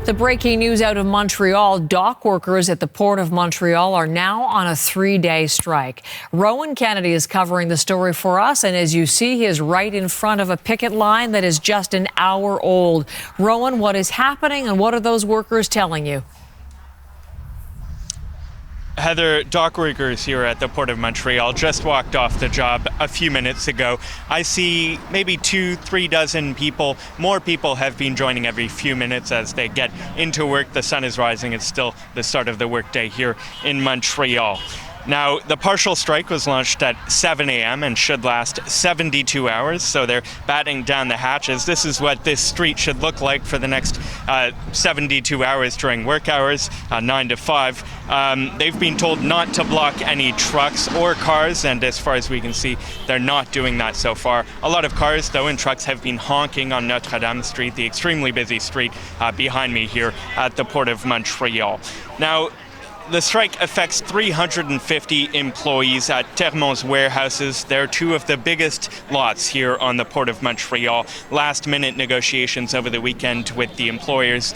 The breaking news out of Montreal, dock workers at the Port of Montreal are now on a 3-day strike. Rowan Kennedy is covering the story for us, and as you see, he is right in front of a picket line that is just an hour old. Rowan, what is happening and what are those workers telling you? Heather, dock workers here at the Port of Montreal just walked off the job a few minutes ago. I see maybe 2-3 dozen people. More people have been joining every few minutes as they get into work. The sun is rising. It's still the start of the workday here in Montreal. Now, the partial strike was launched at 7 a.m. and should last 72 hours, so they're batting down the hatches. This is what this street should look like for the next 72 hours during work hours, 9 to 5. They've been told not to block any trucks or cars, and as far as we can see, they're not doing that so far. A lot of cars, though, and trucks have been honking on Notre Dame Street, the extremely busy street behind me here at the Port of Montreal. Now, the strike affects 350 employees at Termon's warehouses. They're two of the biggest lots here on the Port of Montreal. Last-minute negotiations over the weekend with the employers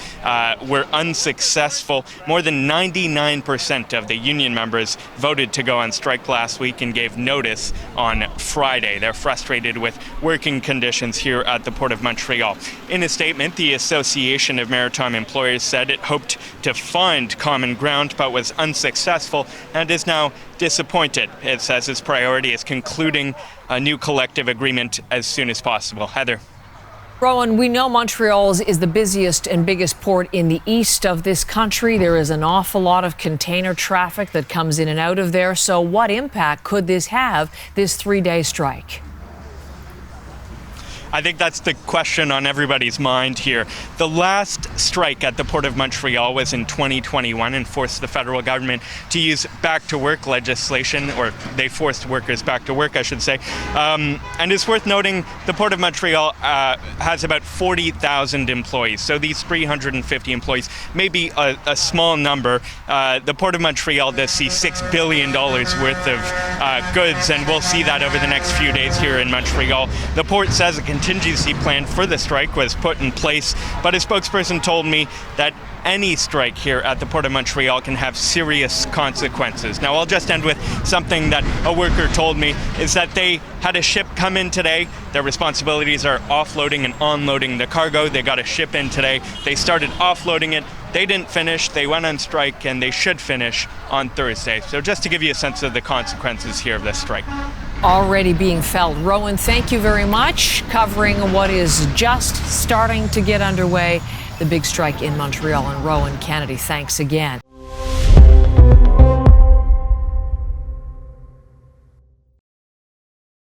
were unsuccessful. More than 99% of the union members voted to go on strike last week and gave notice on Friday. They're frustrated with working conditions here at the Port of Montreal. In a statement, the Association of Maritime Employers said it hoped to find common ground, but was unsuccessful and is now disappointed. It says its priority is concluding a new collective agreement as soon as possible. Heather. Rowan, we know Montreal is the busiest and biggest port in the east of this country. There is an awful lot of container traffic that comes in and out of there. So what impact could this have, this 3-day strike? I think that's the question on everybody's mind here. The last strike at the Port of Montreal was in 2021 and forced the federal government to use back-to-work legislation, or they forced workers back to work, I should say. And it's worth noting the Port of Montreal has about 40,000 employees, so these 350 employees may be a small number. The Port of Montreal does see $6 billion worth of goods, and we'll see that over the next few days here in Montreal. The port says a contingency plan for the strike was put in place, but a spokesperson told me that any strike here at the Port of Montreal can have serious consequences. Now, I'll just end with something that a worker told me, is that they had a ship come in today. Their responsibilities are offloading and unloading the cargo. They got a ship in today. They started offloading it. They didn't finish. They went on strike, and they should finish on Thursday. So just to give you a sense of the consequences here of this strike. Already being felt. Rowan, thank you very much, covering what is just starting to get underway, the big strike in Montreal. And Rowan Kennedy, thanks again.